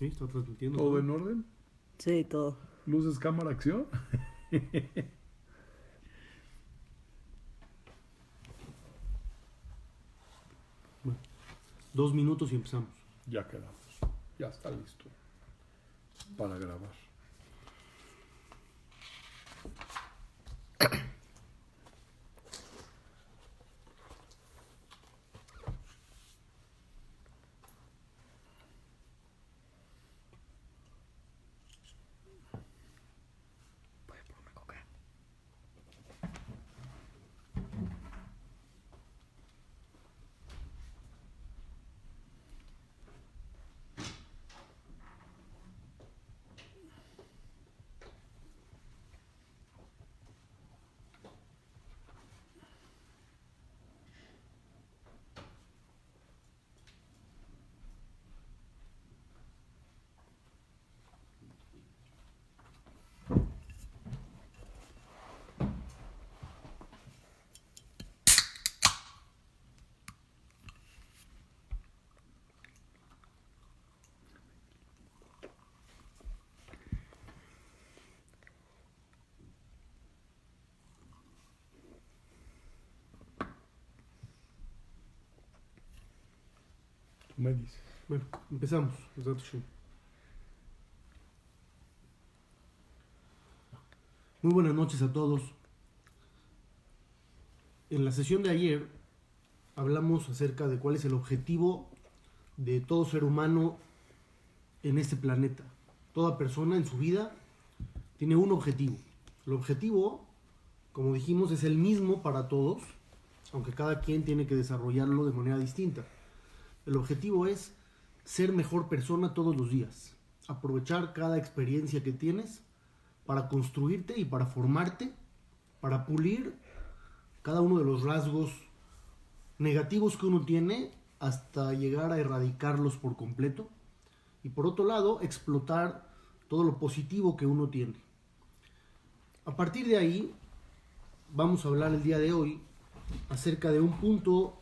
Sí, está transmitiendo. ¿Todo en orden? Sí, todo. ¿Luces, cámara, acción? Bueno, 2 minutos y empezamos. Ya quedamos. Ya está listo para grabar. Me dices. Bueno, empezamos. Muy buenas noches a todos. En la sesión de ayer hablamos acerca de cuál es el objetivo de todo ser humano en este planeta. Toda persona en su vida tiene un objetivo. El objetivo, como dijimos, es el mismo para todos, aunque cada quien tiene que desarrollarlo de manera distinta. El objetivo es ser mejor persona todos los días. Aprovechar cada experiencia que tienes para construirte y para formarte, para pulir cada uno de los rasgos negativos que uno tiene hasta llegar a erradicarlos por completo. Y por otro lado, explotar todo lo positivo que uno tiene. A partir de ahí, vamos a hablar el día de hoy acerca de un punto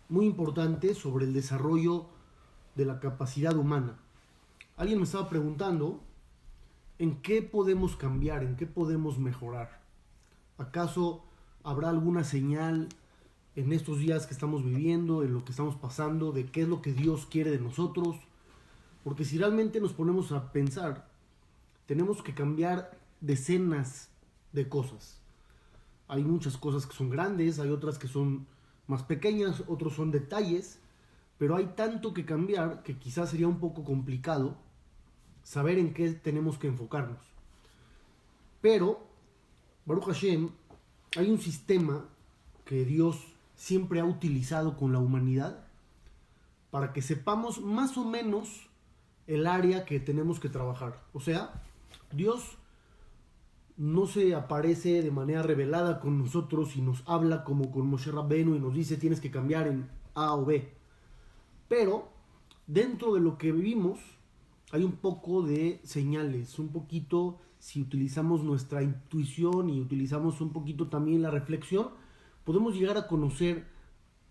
muy importante sobre el desarrollo de la capacidad humana. Alguien me estaba preguntando en qué podemos cambiar, en qué podemos mejorar. ¿Acaso habrá alguna señal en estos días que estamos viviendo, en lo que estamos pasando, de qué es lo que Dios quiere de nosotros? Porque si realmente nos ponemos a pensar, tenemos que cambiar decenas de cosas. Hay muchas cosas que son grandes, hay otras que son más pequeñas, otros son detalles, pero hay tanto que cambiar que quizás sería un poco complicado saber en qué tenemos que enfocarnos. Pero, Baruch Hashem, hay un sistema que Dios siempre ha utilizado con la humanidad para que sepamos más o menos el área que tenemos que trabajar. O sea, Dios no se aparece de manera revelada con nosotros y nos habla como con Moshe Rabbenu y nos dice tienes que cambiar en A o B. Pero dentro de lo que vivimos hay un poco de señales, un poquito, si utilizamos nuestra intuición y utilizamos un poquito también la reflexión, podemos llegar a conocer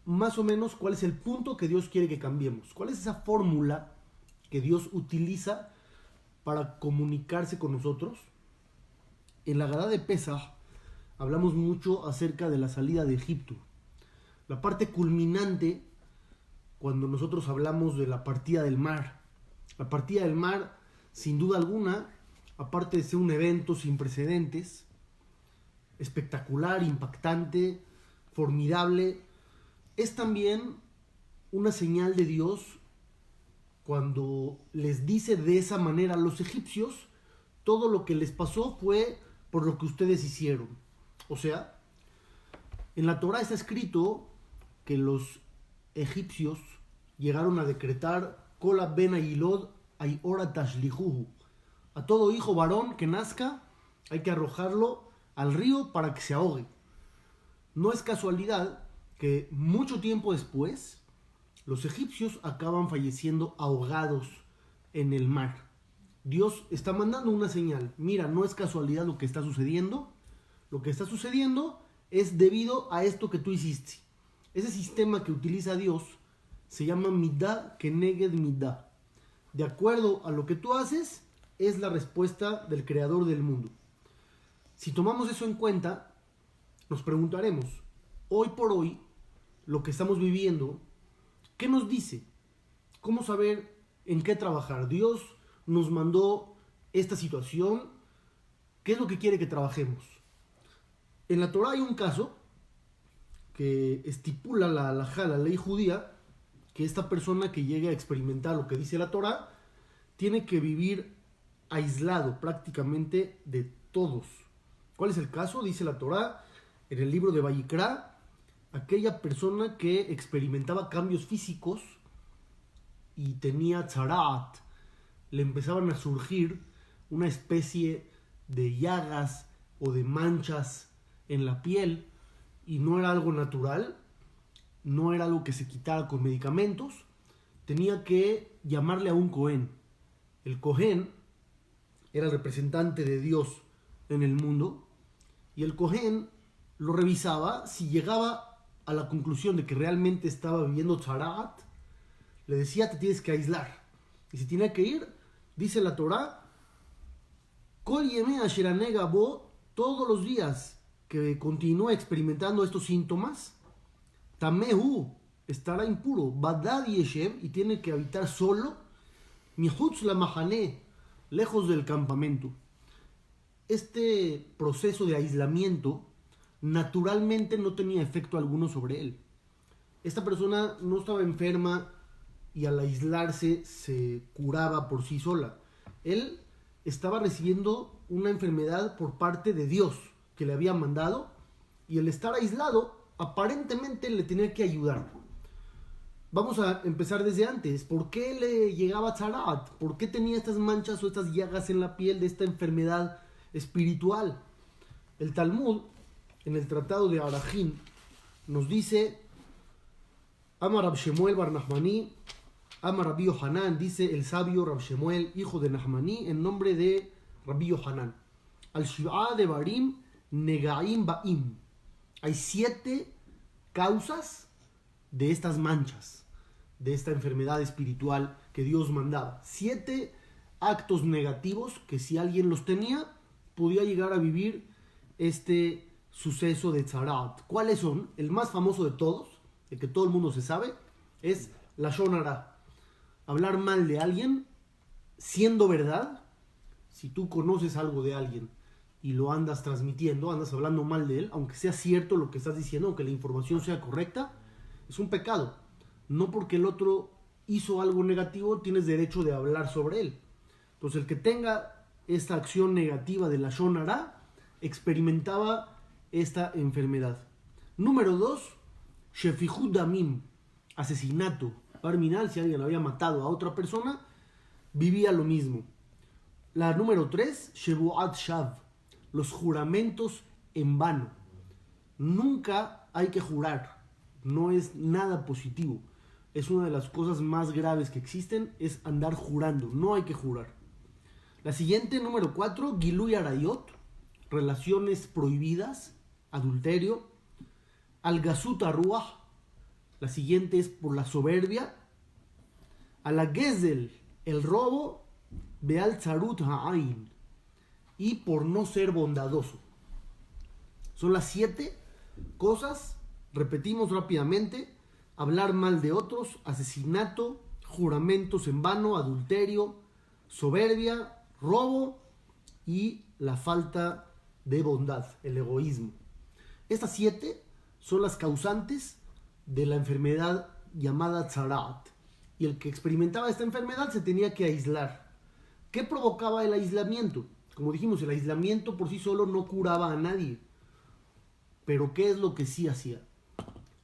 más o menos cuál es el punto que Dios quiere que cambiemos. ¿Cuál es esa fórmula que Dios utiliza para comunicarse con nosotros? En la Haggadá de Pesaj hablamos mucho acerca de la salida de Egipto. La parte culminante, cuando nosotros hablamos de la partida del mar. La partida del mar, sin duda alguna, aparte de ser un evento sin precedentes, espectacular, impactante, formidable, es también una señal de Dios cuando les dice de esa manera a los egipcios, todo lo que les pasó fue por lo que ustedes hicieron. O sea, en la Torá está escrito que los egipcios llegaron a decretar Kola ben Ayilod ay ora tashlihuhu. A todo hijo varón que nazca hay que arrojarlo al río para que se ahogue. No es casualidad que mucho tiempo después los egipcios acaban falleciendo ahogados en el mar. Dios está mandando una señal. Mira, no es casualidad lo que está sucediendo. Lo que está sucediendo es debido a esto que tú hiciste. Ese sistema que utiliza Dios se llama Midah Keneged Midah. de acuerdo a lo que tú haces, es la respuesta del creador del mundo. Si tomamos eso en cuenta, nos preguntaremos, hoy por hoy, lo que estamos viviendo, ¿qué nos dice? ¿Cómo saber en qué trabajar? Dios nos mandó esta situación, ¿qué es lo que quiere que trabajemos? En la Torah hay un caso que estipula la halajá, la ley judía, que esta persona que llegue a experimentar lo que dice la Torah tiene que vivir aislado prácticamente de todos. ¿Cuál es el caso? Dice la Torah en el libro de Vayikra, aquella persona que experimentaba cambios físicos y tenía tzaraat, le empezaban a surgir una especie de llagas o de manchas en la piel y no era algo natural, no era algo que se quitara con medicamentos, tenía que llamarle a un Cohen. El Cohen era el representante de Dios en el mundo y el Cohen lo revisaba. Si llegaba a la conclusión de que realmente estaba viviendo tzaraat, le decía: te tienes que aislar. Y si tenía que ir, dice la Torah, Kol yemei asher hanega bo, todos los días que continúa experimentando estos síntomas, Tamehu, estará impuro, Badad yeshev, y tiene que habitar solo, Mihutz la mahané, lejos del campamento. Este proceso de aislamiento naturalmente no tenía efecto alguno sobre él. Esta persona no estaba enferma y al aislarse se curaba por sí sola. Él estaba recibiendo una enfermedad por parte de Dios que le había mandado, y el estar aislado aparentemente le tenía que ayudar. Vamos a empezar desde antes. ¿Por qué le llegaba tzaraat? ¿Por qué tenía estas manchas o estas llagas en la piel de esta enfermedad espiritual? El Talmud, en el tratado de Arajim, nos dice: Amar Rab Shemuel bar Nachmani, Amar Rabbi Yohanan, dice el sabio Rab Shemuel, hijo de Nachmani, en nombre de Rabbi Yohanan. Al Shiv'a de Barim Negaim Ba'im. Hay 7 causas de estas manchas, de esta enfermedad espiritual que Dios mandaba. 7 actos negativos que si alguien los tenía, podía llegar a vivir este suceso de tzaraat. ¿Cuáles son? El más famoso de todos, el que todo el mundo se sabe, es lashon hara. Hablar mal de alguien siendo verdad. Si tú conoces algo de alguien y lo andas transmitiendo, andas hablando mal de él, aunque sea cierto lo que estás diciendo, aunque la información sea correcta, es un pecado. No porque el otro hizo algo negativo tienes derecho de hablar sobre él. Entonces el que tenga esta acción negativa de lashon hara experimentaba esta enfermedad. Número 2, shefihut damim, asesinato. Barminal, si alguien había matado a otra persona, vivía lo mismo. La número 3, shevuat shav, los juramentos en vano. Nunca hay que jurar, no es nada positivo. Es una de las cosas más graves que existen, es andar jurando, no hay que jurar. La siguiente, número 4, Gilui Arayot, relaciones prohibidas, adulterio. Al-Gasut Arruah, la siguiente es por la soberbia. A la Gezel, el robo. Beal Tzarut Ha'ain, y por no ser bondadoso. Son las 7 cosas, repetimos rápidamente: hablar mal de otros, asesinato, juramentos en vano, adulterio, soberbia, robo y la falta de bondad, el egoísmo. Estas 7 son las causantes de la enfermedad llamada tzaraat, y el que experimentaba esta enfermedad se tenía que aislar. ¿Qué provocaba el aislamiento? Como dijimos, el aislamiento por sí solo no curaba a nadie. Pero ¿qué es lo que sí hacía?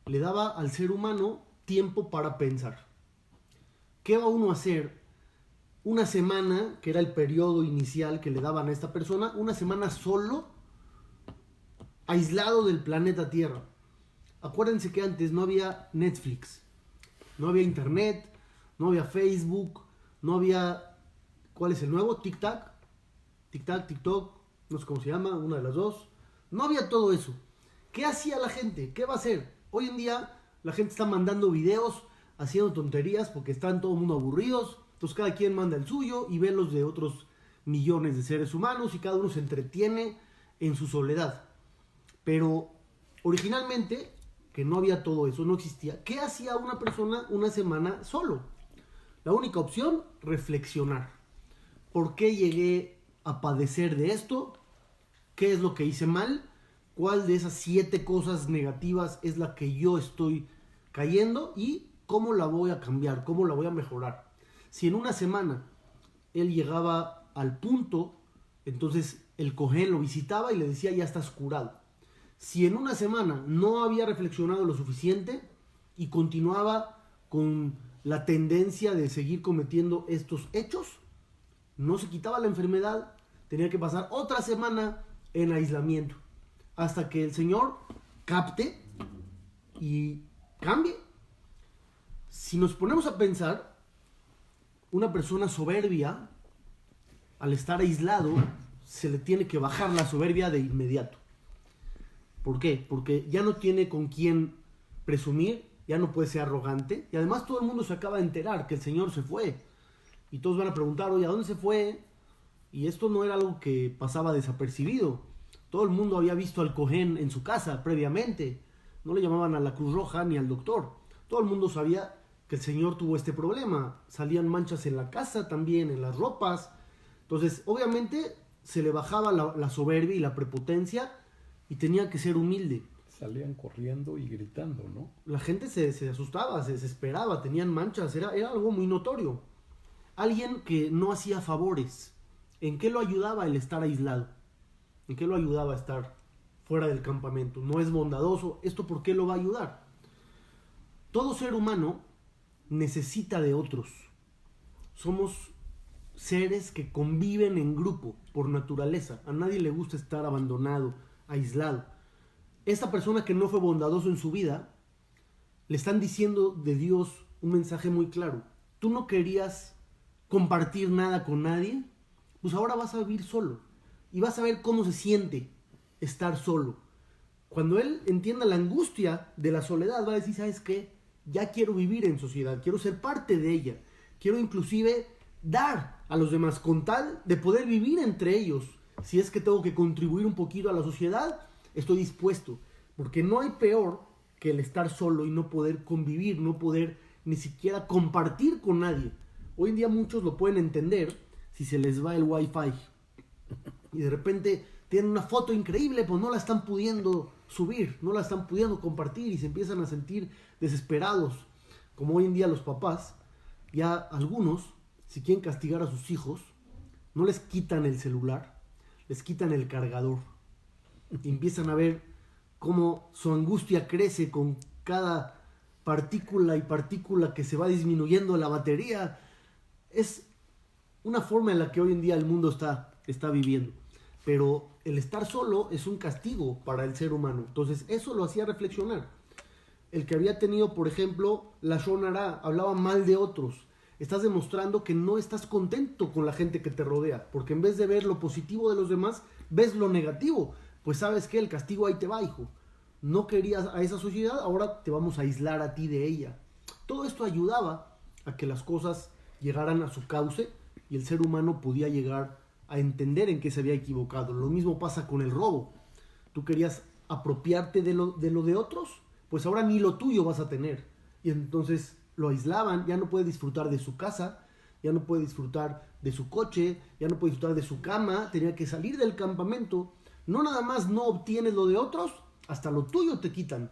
Le daba al ser humano tiempo para pensar. ¿Qué va uno a hacer? Una semana, que era el periodo inicial que le daban a esta persona, una semana solo, aislado del planeta Tierra. Acuérdense que antes no había Netflix, no había internet, no había Facebook, no había... ¿Cuál es el nuevo? TikTok, no sé cómo se llama, una de las dos. No había todo eso. ¿Qué hacía la gente? ¿Qué va a hacer? Hoy en día la gente está mandando videos, haciendo tonterías porque están todo el mundo aburridos. Entonces cada quien manda el suyo y ve los de otros millones de seres humanos y cada uno se entretiene en su soledad. Pero originalmente, que no había todo eso, no existía, ¿qué hacía una persona una semana solo? La única opción, reflexionar. ¿Por qué llegué a padecer de esto? ¿Qué es lo que hice mal? ¿Cuál de esas 7 cosas negativas es la que yo estoy cayendo? ¿Y cómo la voy a cambiar? ¿Cómo la voy a mejorar? Si en una semana él llegaba al punto, entonces el Cohen lo visitaba y le decía, ya estás curado. Si en una semana no había reflexionado lo suficiente y continuaba con la tendencia de seguir cometiendo estos hechos, no se quitaba la enfermedad, tenía que pasar otra semana en aislamiento hasta que el Señor capte y cambie. Si nos ponemos a pensar, una persona soberbia, al estar aislado, se le tiene que bajar la soberbia de inmediato. ¿Por qué? Porque ya no tiene con quién presumir, ya no puede ser arrogante, y además todo el mundo se acaba de enterar que el Señor se fue. Y todos van a preguntar, oye, ¿a dónde se fue? Y esto no era algo que pasaba desapercibido. Todo el mundo había visto al Cohen en su casa previamente. No le llamaban a la Cruz Roja ni al doctor. Todo el mundo sabía que el Señor tuvo este problema. Salían manchas en la casa también, en las ropas. Entonces, obviamente, se le bajaba la soberbia y la prepotencia y tenía que ser humilde. Salían corriendo y gritando, ¿no? La gente se asustaba, se desesperaba, tenían manchas, era algo muy notorio. Alguien que no hacía favores. ¿En qué lo ayudaba el estar aislado? ¿En qué lo ayudaba a estar fuera del campamento? No es bondadoso. ¿Esto por qué lo va a ayudar? Todo ser humano necesita de otros. Somos seres que conviven en grupo por naturaleza. A nadie le gusta estar abandonado, aislado. Esta persona que no fue bondadoso en su vida, le están diciendo de Dios un mensaje muy claro. Tú no querías compartir nada con nadie, pues ahora vas a vivir solo y vas a ver cómo se siente estar solo. Cuando él entienda la angustia de la soledad, va a decir, ¿sabes qué? Ya quiero vivir en sociedad, quiero ser parte de ella, quiero inclusive dar a los demás con tal de poder vivir entre ellos. Si es que tengo que contribuir un poquito a la sociedad, estoy dispuesto, porque no hay peor que el estar solo y no poder convivir, no poder ni siquiera compartir con nadie. Hoy en día muchos lo pueden entender si se les va el wifi y de repente tienen una foto increíble, pues no la están pudiendo subir, no la están pudiendo compartir y se empiezan a sentir desesperados. Como hoy en día los papás, ya algunos, si quieren castigar a sus hijos, no les quitan el celular, les quitan el cargador. Y empiezan a ver cómo su angustia crece con cada partícula y partícula que se va disminuyendo la batería. Es una forma en la que hoy en día el mundo está viviendo. Pero el estar solo es un castigo para el ser humano. Entonces eso lo hacía reflexionar. El que había tenido, por ejemplo, la Lashon Hara, hablaba mal de otros. Estás demostrando que no estás contento con la gente que te rodea. Porque en vez de ver lo positivo de los demás, ves lo negativo. Pues sabes que el castigo ahí te va, hijo. No querías a esa sociedad, ahora te vamos a aislar a ti de ella. Todo esto ayudaba a que las cosas llegaran a su cauce y el ser humano podía llegar a entender en qué se había equivocado. Lo mismo pasa con el robo. Tú querías apropiarte de lo de otros, pues ahora ni lo tuyo vas a tener. Y entonces lo aislaban, ya no puede disfrutar de su casa, ya no puede disfrutar de su coche, ya no puede disfrutar de su cama, tenía que salir del campamento. No nada más no obtienes lo de otros, hasta lo tuyo te quitan.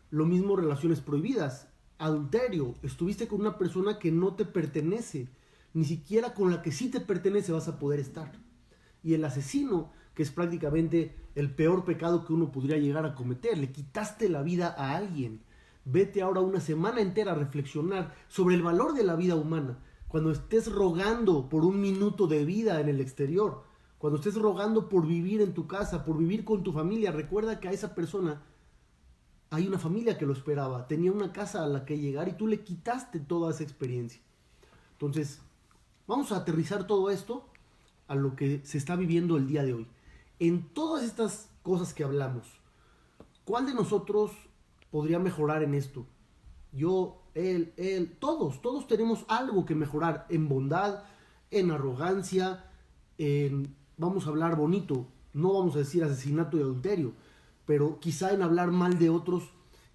Lo mismo relaciones prohibidas, adulterio, estuviste con una persona que no te pertenece, ni siquiera con la que sí te pertenece vas a poder estar. Y el asesino, que es prácticamente el peor pecado que uno podría llegar a cometer, le quitaste la vida a alguien. Vete ahora una semana entera a reflexionar sobre el valor de la vida humana. Cuando estés rogando por un minuto de vida en el exterior, cuando estés rogando por vivir en tu casa, por vivir con tu familia, recuerda que a esa persona hay una familia que lo esperaba, tenía una casa a la que llegar y tú le quitaste toda esa experiencia. Entonces, vamos a aterrizar todo esto a lo que se está viviendo el día de hoy. En todas estas cosas que hablamos, ¿cuál de nosotros podría mejorar en esto? Yo todos tenemos algo que mejorar en bondad, en arrogancia, vamos a hablar bonito, no vamos a decir asesinato y adulterio, pero quizá en hablar mal de otros.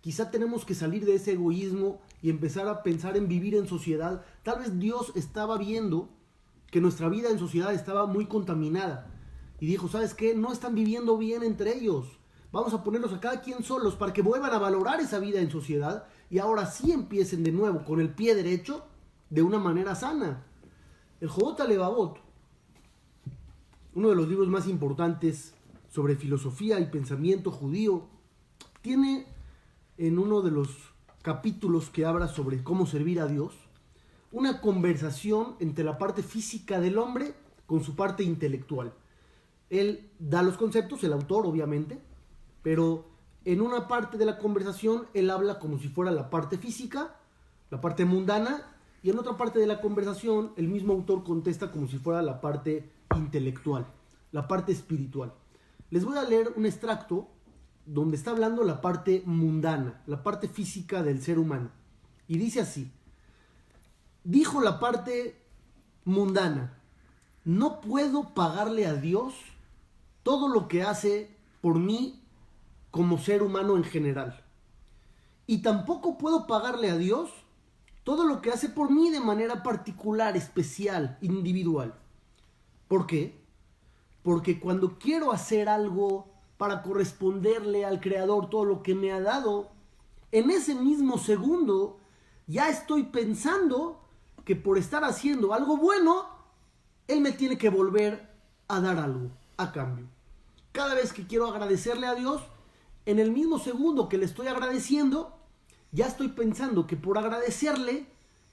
Quizá tenemos que salir de ese egoísmo y empezar a pensar en vivir en sociedad. Tal vez Dios estaba viendo que nuestra vida en sociedad estaba muy contaminada y dijo, ¿sabes qué? No están viviendo bien entre ellos. Vamos a ponerlos a cada quien solos para que vuelvan a valorar esa vida en sociedad y ahora sí empiecen de nuevo con el pie derecho de una manera sana. El Jobot HaLevavot, uno de los libros más importantes sobre filosofía y pensamiento judío, tiene en uno de los capítulos que habla sobre cómo servir a Dios, una conversación entre la parte física del hombre con su parte intelectual. Él da los conceptos, el autor obviamente, pero en una parte de la conversación él habla como si fuera la parte física, la parte mundana, y en otra parte de la conversación el mismo autor contesta como si fuera la parte intelectual, la parte espiritual. Les voy a leer un extracto donde está hablando la parte mundana, la parte física del ser humano. Y dice así: dijo la parte mundana, no puedo pagarle a Dios todo lo que hace por mí como ser humano en general. Y tampoco puedo pagarle a Dios todo lo que hace por mí de manera particular, especial, individual. ¿Por qué? Porque cuando quiero hacer algo para corresponderle al Creador todo lo que me ha dado, en ese mismo segundo ya estoy pensando que por estar haciendo algo bueno, Él me tiene que volver a dar algo a cambio. Cada vez que quiero agradecerle a Dios, en el mismo segundo que le estoy agradeciendo, ya estoy pensando que por agradecerle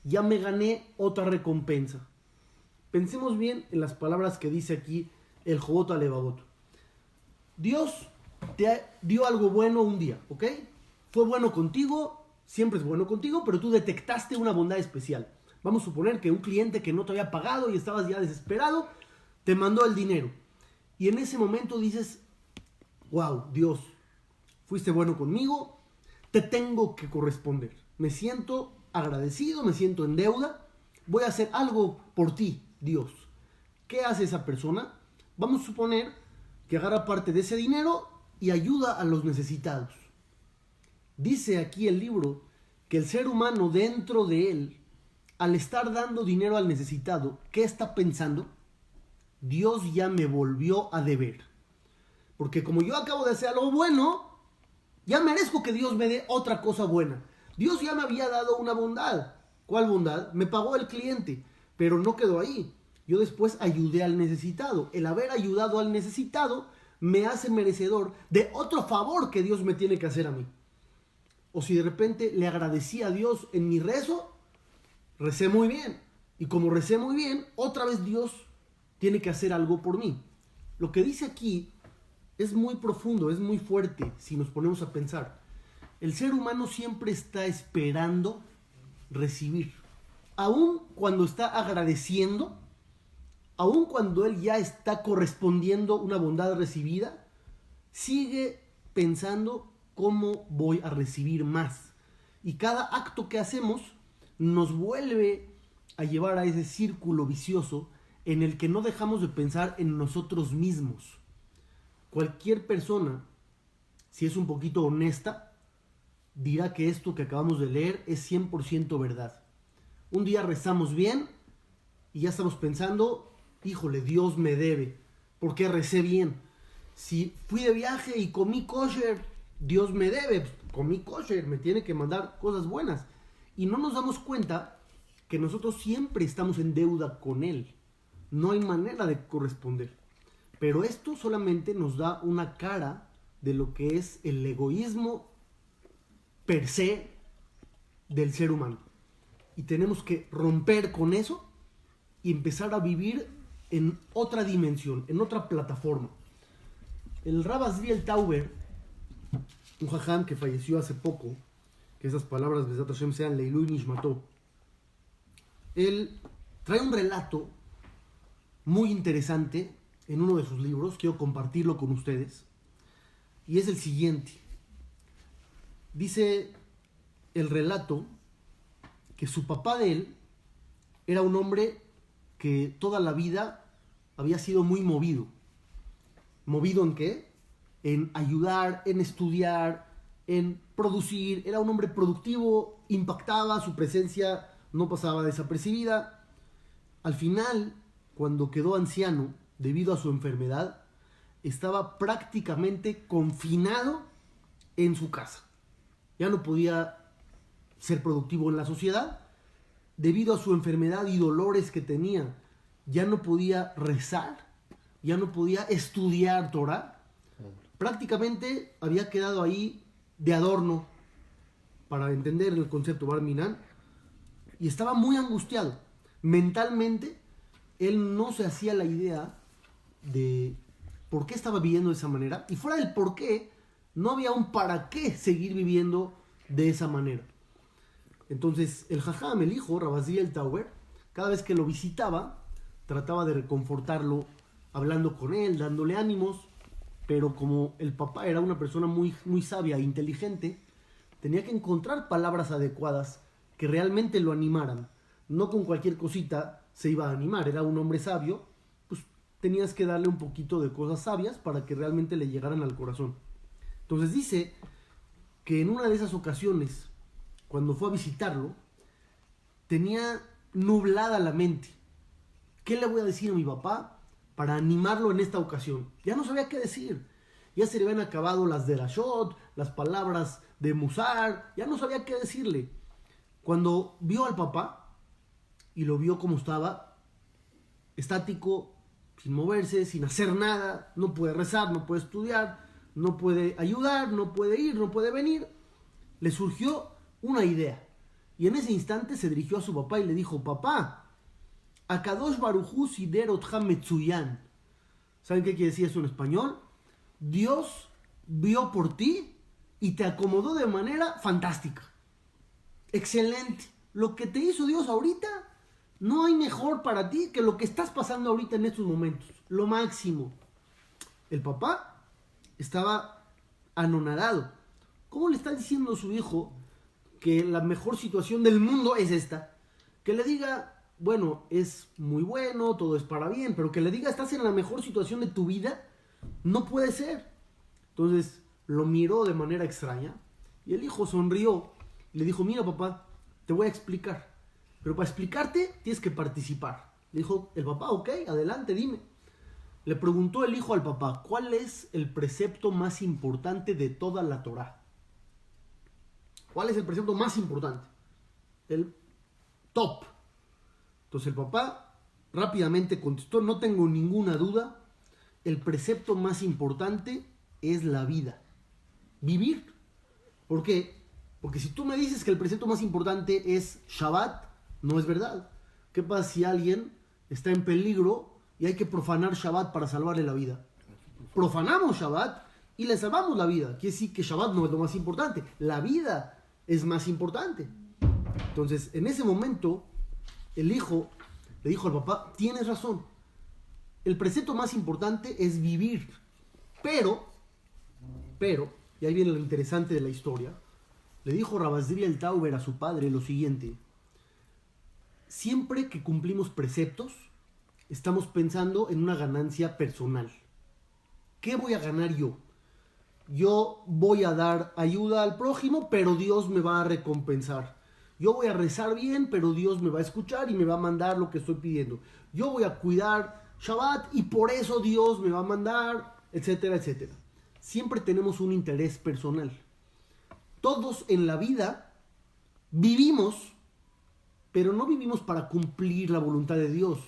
ya me gané otra recompensa. Pensemos bien en las palabras que dice aquí el Jobot HaLevavot. Dios te dio algo bueno un día, ¿ok? Fue bueno contigo, siempre es bueno contigo, pero tú detectaste una bondad especial. Vamos a suponer que un cliente que no te había pagado y estabas ya desesperado, te mandó el dinero. Y en ese momento dices, wow, Dios, fuiste bueno conmigo, te tengo que corresponder. Me siento agradecido, me siento en deuda, voy a hacer algo por ti, Dios. ¿Qué hace esa persona? Vamos a suponer que agarra parte de ese dinero y ayuda a los necesitados. Dice aquí el libro que el ser humano dentro de él, al estar dando dinero al necesitado, ¿qué está pensando? Dios ya me volvió a deber. Porque como yo acabo de hacer algo bueno, ya merezco que Dios me dé otra cosa buena. Dios ya me había dado una bondad. ¿Cuál bondad? Me pagó el cliente, pero no quedó ahí. Yo después ayudé al necesitado. El haber ayudado al necesitado me hace merecedor de otro favor que Dios me tiene que hacer a mí. O si de repente le agradecí a Dios en mi rezo, recé muy bien. Y como recé muy bien, otra vez Dios tiene que hacer algo por mí. Lo que dice aquí es muy profundo, es muy fuerte si nos ponemos a pensar. El ser humano siempre está esperando recibir. Aun cuando está agradeciendo, aun cuando él ya está correspondiendo una bondad recibida, sigue pensando cómo voy a recibir más. Y cada acto que hacemos nos vuelve a llevar a ese círculo vicioso en el que no dejamos de pensar en nosotros mismos. Cualquier persona, si es un poquito honesta, dirá que esto que acabamos de leer es 100% verdad. Un día rezamos bien y ya estamos pensando, híjole, Dios me debe, porque recé bien. Si fui de viaje y comí kosher, Dios me debe, comí kosher, me tiene que mandar cosas buenas. Y no nos damos cuenta que nosotros siempre estamos en deuda con Él. No hay manera de corresponder. Pero esto solamente nos da una cara de lo que es el egoísmo per se del ser humano. Y tenemos que romper con eso y empezar a vivir en otra dimensión, en otra plataforma. El Rav Azriel Tauber, un jajam que falleció hace poco, que esas palabras Bezat Hashem sean Leilui Nishmato, él trae un relato muy interesante en uno de sus libros, quiero compartirlo con ustedes, y es el siguiente. Dice el relato que su papá de él era un hombre que toda la vida había sido muy movido. ¿Movido en qué? En ayudar, en estudiar, en producir. Era un hombre productivo, impactaba, su presencia no pasaba desapercibida. Al final, cuando quedó anciano, debido a su enfermedad, estaba prácticamente confinado en su casa. Ya no podía ser productivo en la sociedad. Debido a su enfermedad y dolores que tenía, ya no podía rezar, ya no podía estudiar Torah. Prácticamente había quedado ahí de adorno para entender el concepto Bar Minan, y estaba muy angustiado. Mentalmente, él no se hacía la idea de por qué estaba viviendo de esa manera, y fuera del por qué, no había un para qué seguir viviendo de esa manera. Entonces, el Jajam, el hijo, Rav Azriel Tauber, cada vez que lo visitaba, trataba de reconfortarlo, hablando con él, dándole ánimos, pero como el papá era una persona muy, muy sabia e inteligente, tenía que encontrar palabras adecuadas que realmente lo animaran. No con cualquier cosita se iba a animar, era un hombre sabio, pues tenías que darle un poquito de cosas sabias para que realmente le llegaran al corazón. Entonces dice que en una de esas ocasiones, cuando fue a visitarlo, tenía nublada la mente. ¿Qué le voy a decir a mi papá para animarlo en esta ocasión? Ya no sabía qué decir. Ya se le habían acabado las de Rashot, las palabras de Musar, ya no sabía qué decirle. Cuando vio al papá y lo vio como estaba, estático, sin moverse, sin hacer nada, no puede rezar, no puede estudiar, no puede ayudar, no puede ir, no puede venir, le surgió una idea. Y en ese instante se dirigió a su papá y le dijo: papá, Akadosh Barujú Sider Otja Metzuyan. ¿Saben qué quiere decir eso en español? Dios vio por ti y te acomodó de manera fantástica. Excelente. Lo que te hizo Dios ahorita, no hay mejor para ti que lo que estás pasando ahorita en estos momentos. Lo máximo. El papá estaba anonadado. ¿Cómo le está diciendo a su hijo que la mejor situación del mundo es esta? Que le diga, bueno, es muy bueno, todo es para bien, pero que le diga, estás en la mejor situación de tu vida, no puede ser. Entonces lo miró de manera extraña y el hijo sonrió y le dijo: mira, papá, te voy a explicar, pero para explicarte tienes que participar. Le dijo el papá: ok, adelante, dime. Le preguntó el hijo al papá: ¿cuál es el precepto más importante de toda la Torá? ¿Cuál es el precepto más importante? El top. Entonces el papá rápidamente contestó: no tengo ninguna duda, el precepto más importante es la vida. Vivir. ¿Por qué? Porque si tú me dices que el precepto más importante es Shabbat, no es verdad. ¿Qué pasa si alguien está en peligro y hay que profanar Shabbat para salvarle la vida? Profanamos Shabbat y le salvamos la vida. Quiere decir que Shabbat no es lo más importante. La vida es más importante. Entonces, en ese momento, el hijo le dijo al papá: tienes razón. El precepto más importante es vivir. Pero, y ahí viene lo interesante de la historia, le dijo Rav Azriel Tauber a su padre lo siguiente: siempre que cumplimos preceptos, estamos pensando en una ganancia personal. ¿Qué voy a ganar yo? Yo voy a dar ayuda al prójimo, pero Dios me va a recompensar. Yo voy a rezar bien, pero Dios me va a escuchar y me va a mandar lo que estoy pidiendo. Yo voy a cuidar Shabbat y por eso Dios me va a mandar, etcétera, etcétera. Siempre tenemos un interés personal. Todos en la vida vivimos, pero no vivimos para cumplir la voluntad de Dios.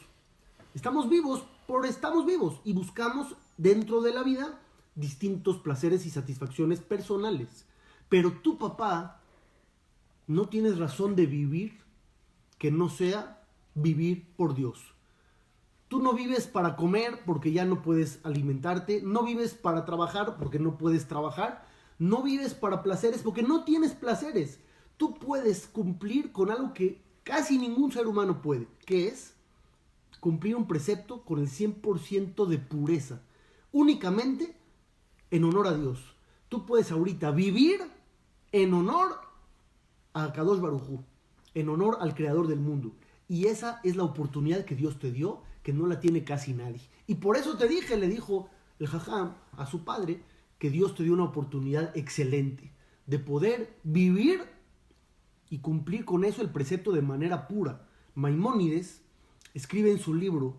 Estamos vivos por estamos vivos y buscamos dentro de la vida distintos placeres y satisfacciones personales. Pero tu papá, no tienes razón de vivir que no sea vivir por Dios. Tú no vives para comer porque ya no puedes alimentarte, no vives para trabajar porque no puedes trabajar, no vives para placeres porque no tienes placeres. Tú puedes cumplir con algo que casi ningún ser humano puede, que es cumplir un precepto con el 100% de pureza, únicamente en honor a Dios. Tú puedes ahorita vivir en honor a Kadosh Barujú. en honor al creador del mundo. Y esa es la oportunidad que Dios te dio, que no la tiene casi nadie. Y por eso te dije, le dijo el Jajam a su padre, que Dios te dio una oportunidad excelente de poder vivir y cumplir con eso el precepto de manera pura. Maimónides escribe en su libro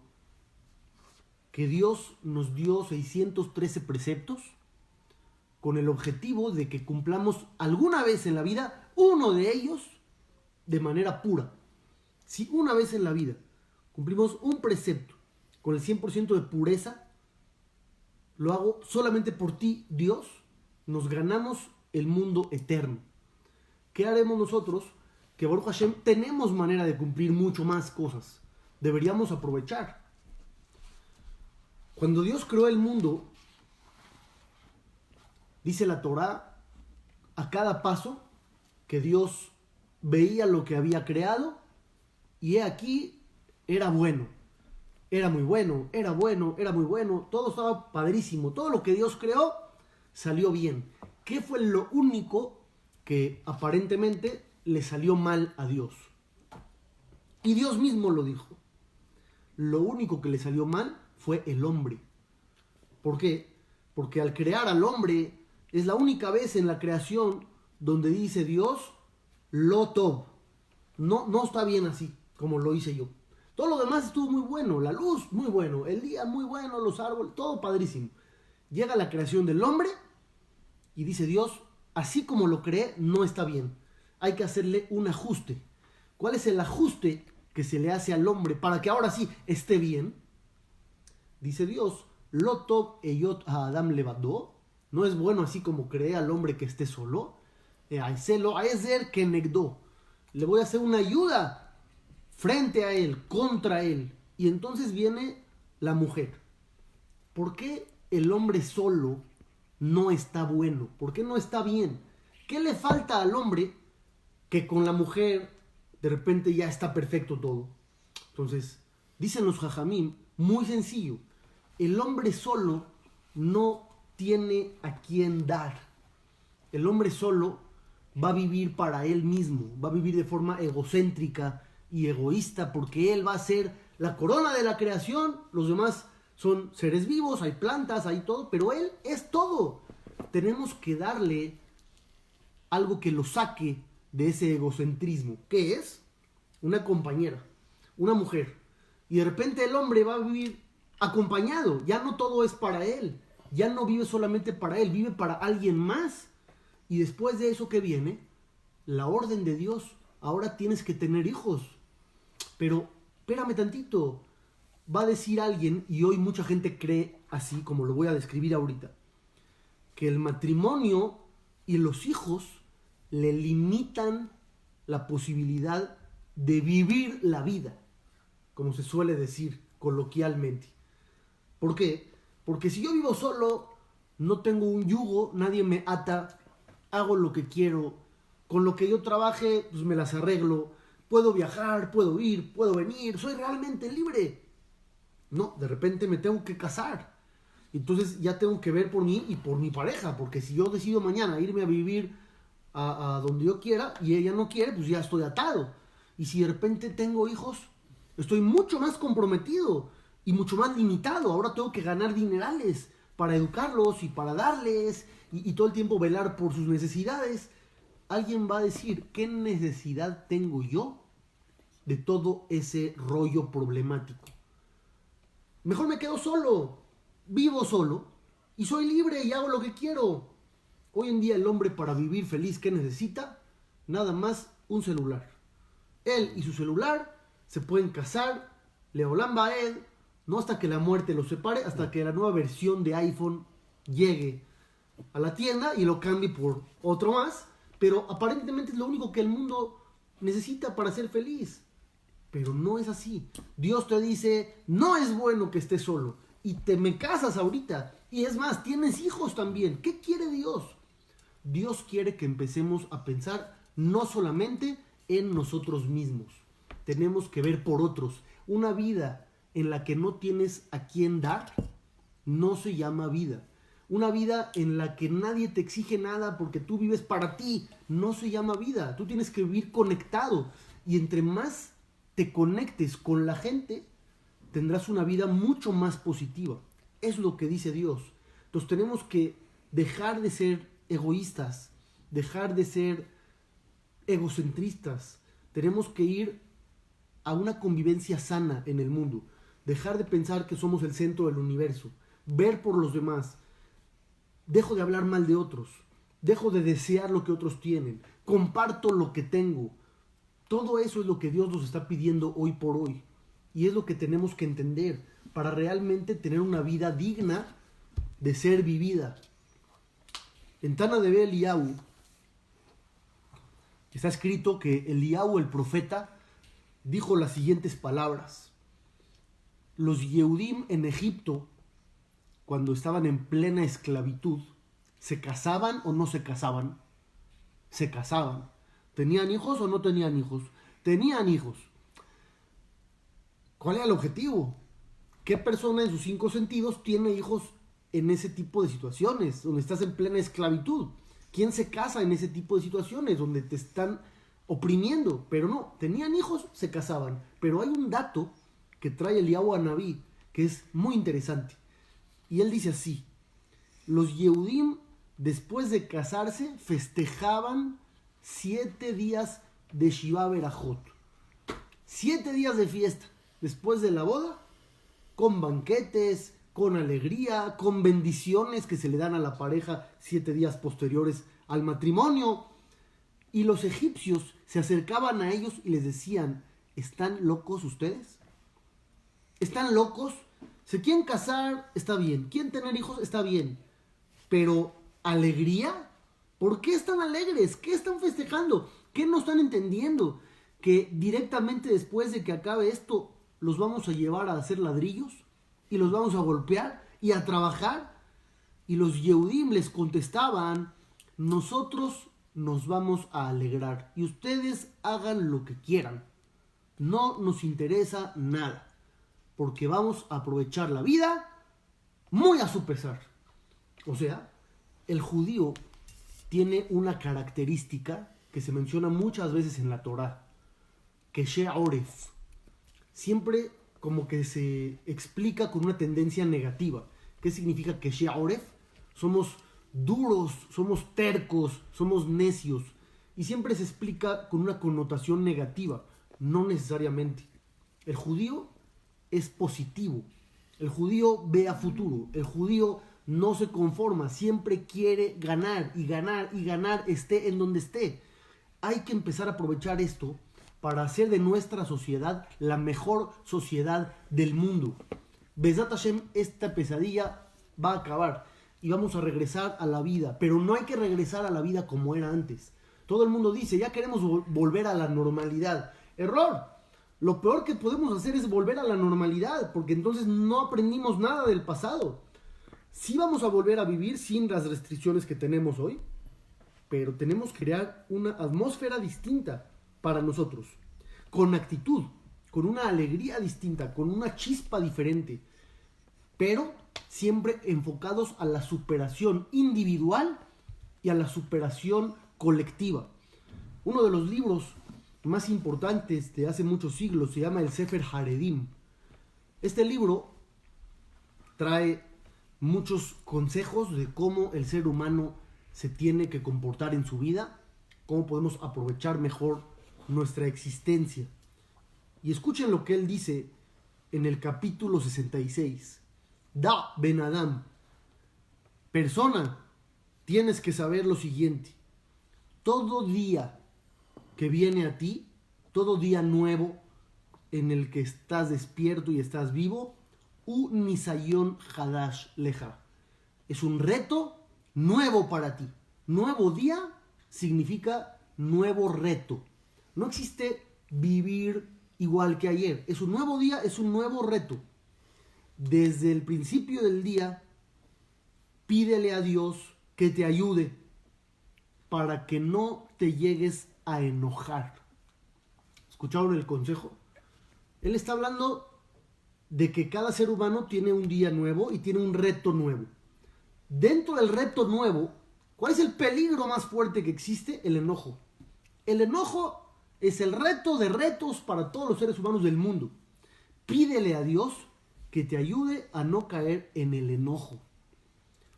que Dios nos dio 613 preceptos con el objetivo de que cumplamos alguna vez en la vida uno de ellos de manera pura. Si una vez en la vida cumplimos un precepto con el 100% de pureza, lo hago solamente por ti, Dios, nos ganamos el mundo eterno. ¿Qué haremos nosotros? Que Baruch Hashem tenemos manera de cumplir mucho más cosas. Deberíamos aprovechar. Cuando Dios creó el mundo, dice la Torá, a cada paso que Dios veía lo que había creado, y he aquí, era bueno. Era muy bueno, era bueno, era muy bueno. Todo estaba padrísimo. Todo lo que Dios creó salió bien. ¿Qué fue lo único que aparentemente le salió mal a Dios? Y Dios mismo lo dijo. Lo único que le salió mal fue el hombre. ¿Por qué? Porque al crear al hombre es la única vez en la creación donde dice Dios, lo tov. No está bien así, como lo hice yo. Todo lo demás estuvo muy bueno, la luz muy bueno, el día muy bueno, los árboles, todo padrísimo. Llega la creación del hombre y dice Dios, así como lo creé, no está bien. Hay que hacerle un ajuste. ¿Cuál es el ajuste que se le hace al hombre para que ahora sí esté bien? Dice Dios, lo tov eyot a Adam levadó. No es bueno así como creé al hombre que esté solo. Aezer kenegdo. Le voy a hacer una ayuda frente a él, contra él. Y entonces viene la mujer. ¿Por qué el hombre solo no está bueno? ¿Por qué no está bien? ¿Qué le falta al hombre que con la mujer de repente ya está perfecto todo? Entonces, dicen los jajamim, muy sencillo. El hombre solo no tiene a quién dar. El hombre solo va a vivir para él mismo, va a vivir de forma egocéntrica y egoísta, porque él va a ser la corona de la creación. Los demás son seres vivos, hay plantas, hay todo, pero él es todo. Tenemos que darle algo que lo saque de ese egocentrismo. ¿Qué es? Una compañera, una mujer. Y de repente el hombre va a vivir acompañado. Ya no todo es para él. Ya no vive solamente para él, vive para alguien más. Y después de eso que viene, la orden de Dios. Ahora tienes que tener hijos. Pero, espérame tantito. Va a decir alguien, y hoy mucha gente cree así, como lo voy a describir ahorita, que el matrimonio y los hijos le limitan la posibilidad de vivir la vida, como se suele decir coloquialmente. ¿Por qué? Porque si yo vivo solo, no tengo un yugo, nadie me ata, hago lo que quiero, con lo que yo trabaje, pues me las arreglo, puedo viajar, puedo ir, puedo venir, soy realmente libre. No, de repente me tengo que casar. Entonces ya tengo que ver por mí y por mi pareja, porque si yo decido mañana irme a vivir a donde yo quiera y ella no quiere, pues ya estoy atado. Y si de repente tengo hijos, estoy mucho más comprometido y mucho más limitado. Ahora tengo que ganar dinerales para educarlos y para darles y todo el tiempo velar por sus necesidades. Alguien va a decir, ¿qué necesidad tengo yo de todo ese rollo problemático? Mejor me quedo solo, vivo solo y soy libre y hago lo que quiero. Hoy en día el hombre para vivir feliz, ¿qué necesita? Nada más un celular. Él y su celular se pueden casar, Leolam Baed, no hasta que la muerte los separe, hasta que la nueva versión de iPhone llegue a la tienda y lo cambie por otro más, pero aparentemente es lo único que el mundo necesita para ser feliz. Pero no es así. Dios te dice, no es bueno que estés solo. Y te me casas ahorita. Y es más, tienes hijos también. ¿Qué quiere Dios? Dios quiere que empecemos a pensar no solamente en nosotros mismos. Tenemos que ver por otros. Una vida en la que no tienes a quién dar, no se llama vida. Una vida en la que nadie te exige nada porque tú vives para ti, no se llama vida. Tú tienes que vivir conectado. Y entre más te conectes con la gente, tendrás una vida mucho más positiva. Es lo que dice Dios. Entonces tenemos que dejar de ser egoístas, dejar de ser egocentristas. Tenemos que ir a una convivencia sana en el mundo. Dejar de pensar que somos el centro del universo. Ver por los demás. Dejo de hablar mal de otros. Dejo de desear lo que otros tienen. Comparto lo que tengo. Todo eso es lo que Dios nos está pidiendo hoy por hoy. Y es lo que tenemos que entender para realmente tener una vida digna de ser vivida. En Tana de Eliyahu está escrito que Eliyahu, el profeta, dijo las siguientes palabras. Los Yehudim en Egipto, cuando estaban en plena esclavitud, ¿se casaban o no se casaban? Se casaban. ¿Tenían hijos o no tenían hijos? Tenían hijos. ¿Cuál era el objetivo? ¿Qué persona en sus 5 sentidos tiene hijos en ese tipo de situaciones, donde estás en plena esclavitud? ¿Quién se casa en ese tipo de situaciones, donde te están oprimiendo? Pero no, tenían hijos, se casaban. Pero hay un dato que trae Eliyahu Anabí, que es muy interesante. Y él dice así: los Yehudim, después de casarse, festejaban 7 días de Shiva Berajot. 7 días de fiesta después de la boda, con banquetes, con alegría, con bendiciones que se le dan a la pareja 7 días posteriores al matrimonio. Y los egipcios se acercaban a ellos y les decían: ¿están locos ustedes? ¿Están locos? ¿Se quieren casar? Está bien. ¿Quieren tener hijos? Está bien. Pero, ¿alegría? ¿Por qué están alegres? ¿Qué están festejando? ¿Qué no están entendiendo? Que directamente después de que acabe esto, los vamos a llevar a hacer ladrillos y los vamos a golpear y a trabajar. Y los Yehudim les contestaban: nosotros nos vamos a alegrar y ustedes hagan lo que quieran. No nos interesa nada, porque vamos a aprovechar la vida muy a su pesar. O sea, el judío tiene una característica que se menciona muchas veces en la Torá, que She'oref. Siempre como que se explica con una tendencia negativa. ¿Qué significa que She'oref? Somos duros, somos tercos, somos necios. Y siempre se explica con una connotación negativa, no necesariamente. El judío es positivo. El judío ve a futuro. El judío no se conforma, siempre quiere ganar y ganar y ganar, esté en donde esté. Hay que empezar a aprovechar esto para hacer de nuestra sociedad la mejor sociedad del mundo. Bezat Hashem, esta pesadilla va a acabar y vamos a regresar a la vida, pero no hay que regresar a la vida como era antes. Todo el mundo dice: ya queremos volver a la normalidad. Error. Lo peor que podemos hacer es volver a la normalidad, porque entonces no aprendimos nada del pasado. Sí vamos a volver a vivir sin las restricciones que tenemos hoy, pero tenemos que crear una atmósfera distinta para nosotros, con actitud, con una alegría distinta, con una chispa diferente, pero siempre enfocados a la superación individual y a la superación colectiva. Uno de los libros más importantes de hace muchos siglos se llama el Sefer Haredim. Este libro trae muchos consejos de cómo el ser humano se tiene que comportar en su vida, cómo podemos aprovechar mejor nuestra existencia. Y escuchen lo que él dice en el capítulo 66. Da Ben Adam, persona, tienes que saber lo siguiente: todo día que viene a ti, todo día nuevo en el que estás despierto y estás vivo, un Nisayon Hadash Leja, es un reto nuevo para ti. Nuevo día significa nuevo reto. No existe vivir igual que ayer. Es un nuevo día, es un nuevo reto. Desde el principio del día, pídele a Dios que te ayude para que no te llegues a enojar. ¿Escucharon el consejo? Él está hablando de que cada ser humano tiene un día nuevo y tiene un reto nuevo. Dentro del reto nuevo, ¿cuál es el peligro más fuerte que existe? El enojo. El enojo Es el reto de retos para todos los seres humanos del mundo. Pídele a Dios que te ayude a no caer en el enojo.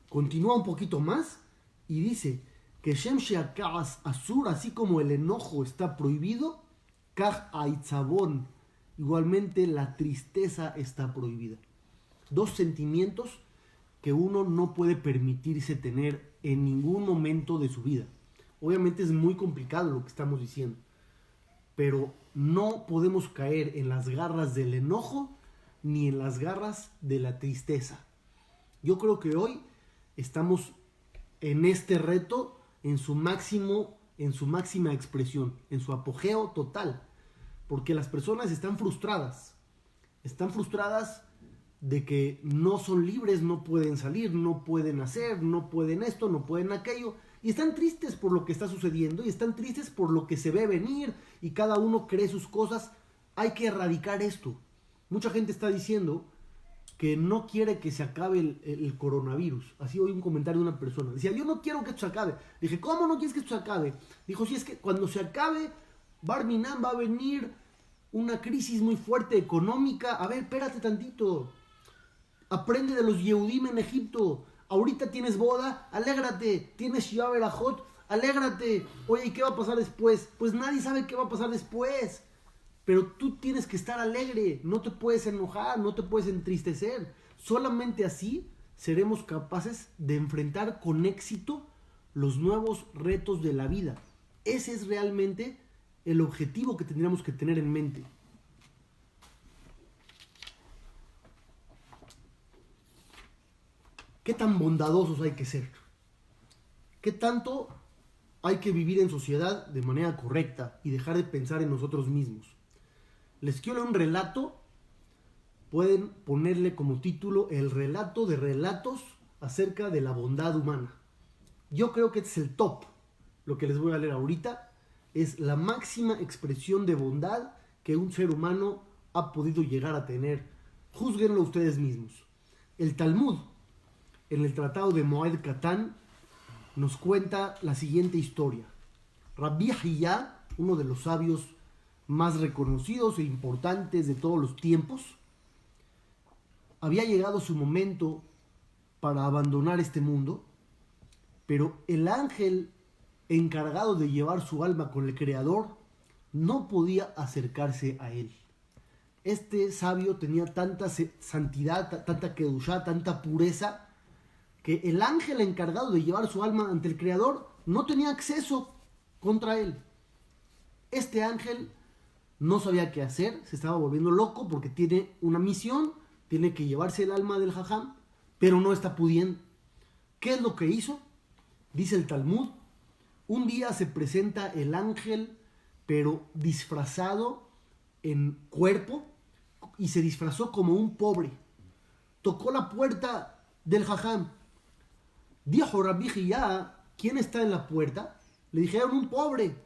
Continúa un poquito más y dice que Shem Sheakaz Asur, así como el enojo está prohibido, Kaj Aitzabón, igualmente la tristeza está prohibida. Dos sentimientos que uno no puede permitirse tener en ningún momento de su vida. Obviamente es muy complicado lo que estamos diciendo, pero no podemos caer en las garras del enojo ni en las garras de la tristeza. Yo creo que hoy estamos en este reto en su máxima expresión, en su apogeo total, porque las personas están frustradas de que no son libres, no pueden salir, no pueden hacer, no pueden esto, no pueden aquello, y están tristes por lo que está sucediendo, y están tristes por lo que se ve venir, y cada uno cree sus cosas. Hay que erradicar esto. Mucha gente está diciendo que no quiere que se acabe el coronavirus. Así oí un comentario de una persona. Decía, yo no quiero que esto se acabe. Dije, ¿cómo no quieres que esto se acabe? Dijo, si es que cuando se acabe, Barminan va a venir una crisis muy fuerte económica. A ver, espérate tantito. Aprende de los Yehudim en Egipto. Ahorita tienes boda, alégrate. Tienes Shiva Berajot, alégrate. Oye, ¿y qué va a pasar después? Pues nadie sabe qué va a pasar después. Pero tú tienes que estar alegre, no te puedes enojar, no te puedes entristecer. Solamente así seremos capaces de enfrentar con éxito los nuevos retos de la vida. Ese es realmente el objetivo que tendríamos que tener en mente. ¿Qué tan bondadosos hay que ser? ¿Qué tanto hay que vivir en sociedad de manera correcta y dejar de pensar en nosotros mismos? Les quiero leer un relato, pueden ponerle como título el relato de relatos acerca de la bondad humana. Yo creo que este es el top. Lo que les voy a leer ahorita es la máxima expresión de bondad que un ser humano ha podido llegar a tener. Júzguenlo ustedes mismos. El Talmud, en el tratado de Moed Katan, nos cuenta la siguiente historia. Rabbi Hiyá, uno de los sabios más reconocidos e importantes de todos los tiempos, había llegado su momento para abandonar este mundo, pero el ángel encargado de llevar su alma con el Creador no podía acercarse a él. Este sabio tenía tanta santidad, tanta kedushá, tanta pureza, que el ángel encargado de llevar su alma ante el Creador no tenía acceso contra él. Este ángel no sabía qué hacer, se estaba volviendo loco porque tiene una misión, tiene que llevarse el alma del jajam, pero no está pudiendo. ¿Qué es lo que hizo? Dice el Talmud, un día se presenta el ángel, pero disfrazado en cuerpo, y se disfrazó como un pobre. Tocó la puerta del jajam. Dijo Rabbi Hiyá, ¿quién está en la puerta? Le dijeron, un pobre.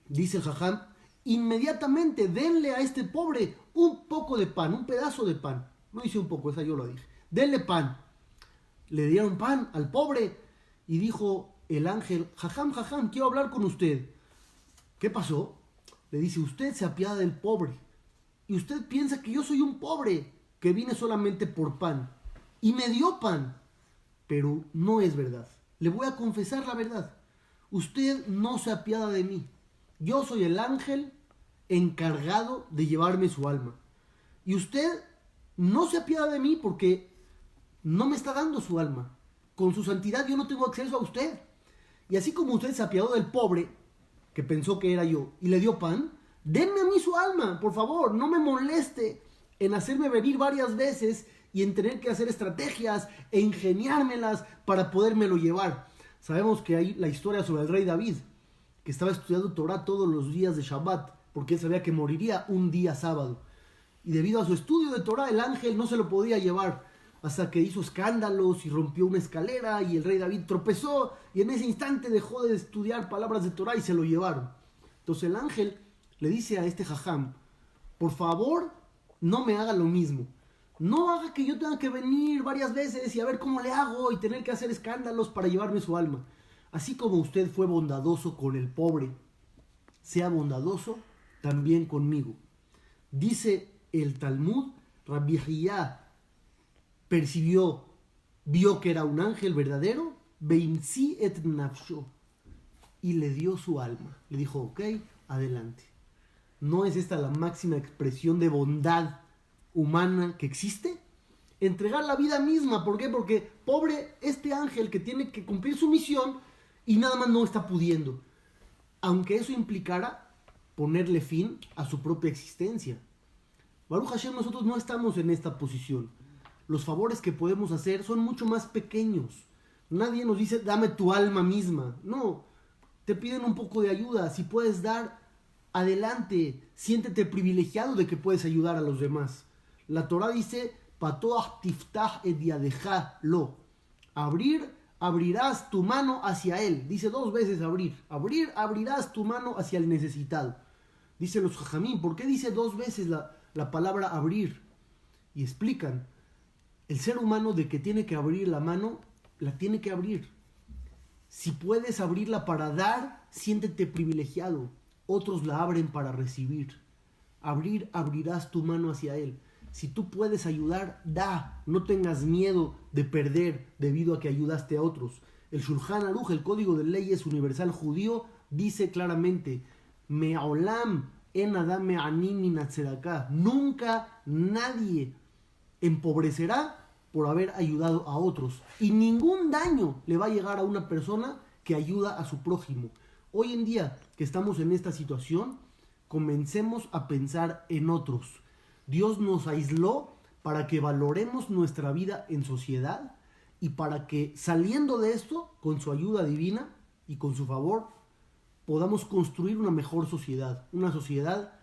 Dice el jajam, inmediatamente denle a este pobre un poco de pan, un pedazo de pan. No hice un poco, esa yo lo dije. Denle pan. Le dieron pan al pobre y dijo el ángel, jajam, jajam, quiero hablar con usted. ¿Qué pasó? Le dice, usted se apiada del pobre y usted piensa que yo soy un pobre que vine solamente por pan y me dio pan, pero no es verdad. Le voy a confesar la verdad. Usted no se apiada de mí. Yo soy el ángel encargado de llevarme su alma. Y usted no se apiada de mí porque no me está dando su alma. Con su santidad yo no tengo acceso a usted. Y así como usted se apiadó del pobre, que pensó que era yo, y le dio pan, denme a mí su alma, por favor. No me moleste en hacerme venir varias veces y en tener que hacer estrategias e ingeniármelas para podérmelo llevar. Sabemos que hay la historia sobre el rey David, que estaba estudiando Torah todos los días de Shabbat, porque él sabía que moriría un día sábado. Y debido a su estudio de Torah, el ángel no se lo podía llevar, hasta que hizo escándalos y rompió una escalera, y el rey David tropezó, y en ese instante dejó de estudiar palabras de Torah y se lo llevaron. Entonces el ángel le dice a este jajam, por favor, no me haga lo mismo. No haga que yo tenga que venir varias veces y a ver cómo le hago y tener que hacer escándalos para llevarme su alma. Así como usted fue bondadoso con el pobre, sea bondadoso también conmigo. Dice el Talmud, Rabbi Hiyá vio que era un ángel verdadero, Beinsi et nafsho, y le dio su alma. Le dijo, ok, adelante. ¿No es esta la máxima expresión de bondad humana que existe? Entregar la vida misma. ¿Por qué? Porque pobre este ángel que tiene que cumplir su misión y nada más no está pudiendo. Aunque eso implicara ponerle fin a su propia existencia. Baruch Hashem, nosotros no estamos en esta posición. Los favores que podemos hacer son mucho más pequeños. Nadie nos dice, dame tu alma misma. No, te piden un poco de ayuda. Si puedes dar, adelante. Siéntete privilegiado de que puedes ayudar a los demás. La Torah dice, Patoach tiftach et yadeja lo. Abrir, abrirás tu mano hacia él. Dice 2 veces abrir. Abrir, abrirás tu mano hacia el necesitado. Dicen los jajamín, ¿por qué dice 2 veces la palabra abrir? Y explican, el ser humano de que tiene que abrir la mano, la tiene que abrir. Si puedes abrirla para dar, siéntete privilegiado. Otros la abren para recibir. Abrir, abrirás tu mano hacia él. Si tú puedes ayudar, da. No tengas miedo de perder debido a que ayudaste a otros. El Shulchan Aruch, el Código de Leyes Universal Judío, dice claramente, Me'olam en adam me'anim min hatzedakah. Nunca nadie empobrecerá por haber ayudado a otros. Y ningún daño le va a llegar a una persona que ayuda a su prójimo. Hoy en día que estamos en esta situación, comencemos a pensar en otros. Dios nos aisló para que valoremos nuestra vida en sociedad y para que saliendo de esto, con su ayuda divina y con su favor, podamos construir una mejor sociedad. Una sociedad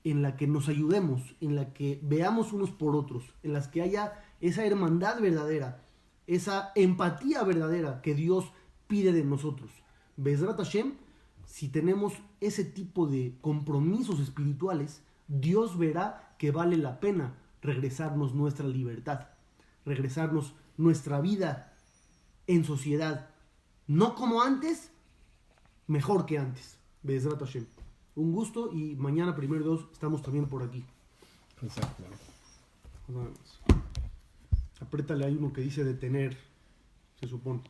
en la que nos ayudemos, en la que veamos unos por otros, en las que haya esa hermandad verdadera, esa empatía verdadera que Dios pide de nosotros. Bezrat Hashem, si tenemos ese tipo de compromisos espirituales, Dios verá que vale la pena regresarnos nuestra libertad, regresarnos nuestra vida en sociedad, no como antes, mejor que antes. Bezrat Hashem. Un gusto y mañana, 1 estamos también por aquí. Exacto. Apriétale ahí uno que dice detener, se supone.